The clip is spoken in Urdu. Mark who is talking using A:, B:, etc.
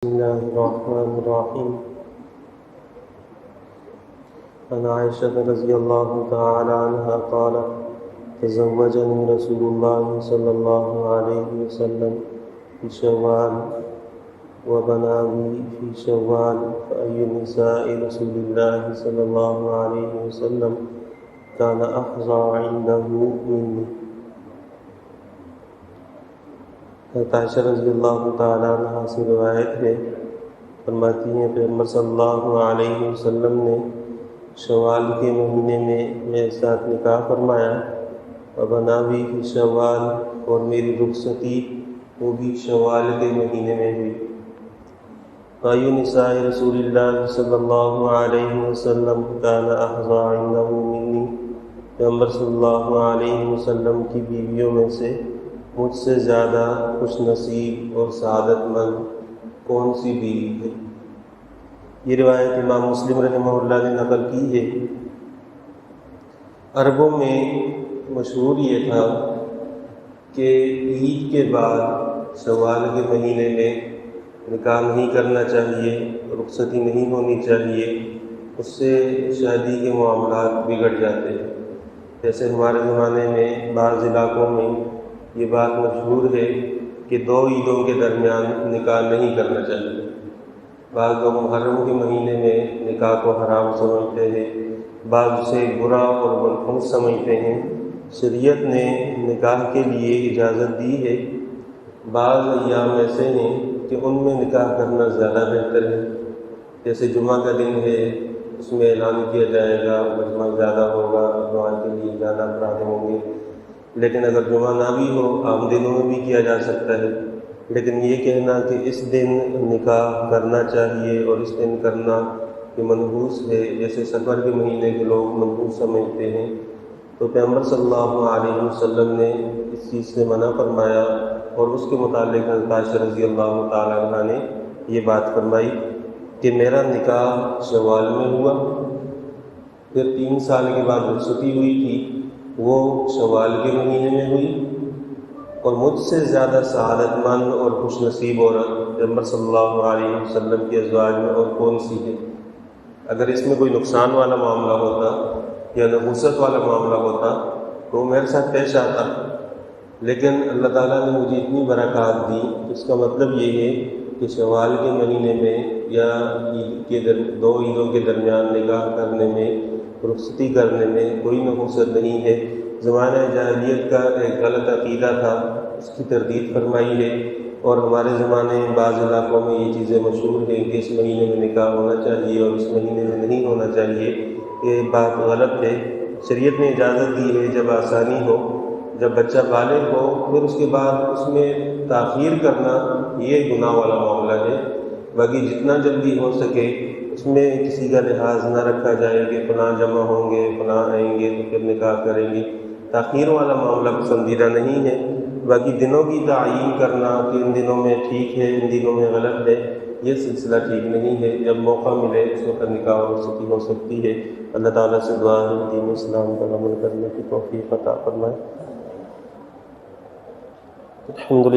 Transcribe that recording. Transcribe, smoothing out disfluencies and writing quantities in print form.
A: بسم الله الرحمن الرحيم. عن عائشة رضي الله تعالى عنها قالت: تزوجني رسول الله صلى الله عليه وسلم في شوال وبنى بي في شوال، فأي نساء رسول الله صلى الله عليه وسلم كان أحظى عنده مني. عائشہ رضی اللہ تعالیٰ عنہ سے روایت ہے، فرماتی ہیں پیغمبر صلی اللہ علیہ وسلم نے شوال کے مہینے میں میرے ساتھ نکاح فرمایا، وبنا بھی فی شوال، اور میری رخصتی وہ بھی شوال کے مہینے میں ہوئی. فأي نساء رسول اللہ صلی اللہ علیہ وسلم كان أحظى عنده مني، پیغمبر صلی اللہ علیہ وسلم کی بیویوں میں سے مجھ سے زیادہ خوش نصیب اور سعادت مند کون سی بیوی ہے؟ یہ روایت امام مسلم رحمہ اللہ نے نقل کی ہے. عربوں میں مشہور یہ تھا کہ عید کے بعد شوال کے مہینے میں نکاح نہیں کرنا چاہیے، رخصتی نہیں ہونی چاہیے، اس سے شادی کے معاملات بگڑ جاتے ہیں. جیسے ہمارے زمانے میں بعض علاقوں میں یہ بات مشہور ہے کہ 2 عیدوں کے درمیان نکاح نہیں کرنا چاہیے. بعض لوگ محرم کے مہینے میں نکاح کو حرام سمجھتے ہیں، بعض اسے برا اور منحوس سمجھتے ہیں. شریعت نے نکاح کے لیے اجازت دی ہے. بعض ایام ایسے ہیں کہ ان میں نکاح کرنا زیادہ بہتر ہے. جیسے جمعہ کا دن ہے، اس میں اعلان کیا جائے گا، مجمع زیادہ ہوگا، دعا کے لیے زیادہ افراد ہوں گے. لیکن اگر جمعہ نہ بھی ہو، عام دنوں میں بھی کیا جا سکتا ہے. لیکن یہ کہنا کہ اس دن نکاح کرنا چاہیے اور اس دن کرنا کہ منحوس ہے، جیسے سفر کے مہینے کے لوگ منحوس سمجھتے ہیں، تو پیغمبر صلی اللہ علیہ وسلم نے اس چیز سے منع فرمایا. اور اس کے متعلق حضرت عائشہ رضی اللہ تعالیٰ عنہ نے یہ بات فرمائی کہ میرا نکاح شوال میں ہوا، پھر 3 سال کے بعد رخصتی ہوئی تھی، وہ شوال کے مہینے میں ہوئی. اور مجھ سے زیادہ سعادت مند اور خوش نصیب عورت پیغمبر صلی اللہ علیہ وسلم کے ازواج میں اور کون سی ہے؟ اگر اس میں کوئی نقصان والا معاملہ ہوتا یا نحوست والا معاملہ ہوتا تو میرے ساتھ پیش آتا. لیکن اللہ تعالیٰ نے مجھے اتنی برکات دی، اس کا مطلب یہ ہے کہ شوال کے مہینے میں یا عید کے 2 عیدوں کے درمیان نکاح کرنے میں، رخصتی کرنے میں کوئی نحوست نہیں ہے. زمانہ جاہلیت کا ایک غلط عقیدہ تھا، اس کی تردید فرمائی ہے. اور ہمارے زمانے میں بعض علاقوں میں یہ چیزیں مشہور ہیں کہ اس مہینے میں نکاح ہونا چاہیے اور اس مہینے میں نہیں ہونا چاہیے. یہ بات غلط ہے. شریعت نے اجازت دی ہے جب آسانی ہو، جب بچہ بالغ ہو، پھر اس کے بعد اس میں تاخیر کرنا یہ گناہ والا معاملہ ہے. باقی جتنا جلدی ہو سکے اس میں کسی کا لحاظ نہ رکھا جائے کہ فلاں جمع ہوں گے، فلاں آئیں گے تو پھر نکاح کریں گے. تاخیر والا معاملہ پسندیدہ نہیں ہے. باقی دنوں کی تعیین کرنا کہ ان دنوں میں ٹھیک ہے، ان دنوں میں غلط ہے، یہ سلسلہ ٹھیک نہیں ہے. جب موقع ملے اس وقت نکاح اور رخصتی ہو سکتی ہے. اللہ تعالیٰ سے دعا ہے دین اسلام پر عمل کرنے کی توفیق عطا فرمائے. الحمدللہ.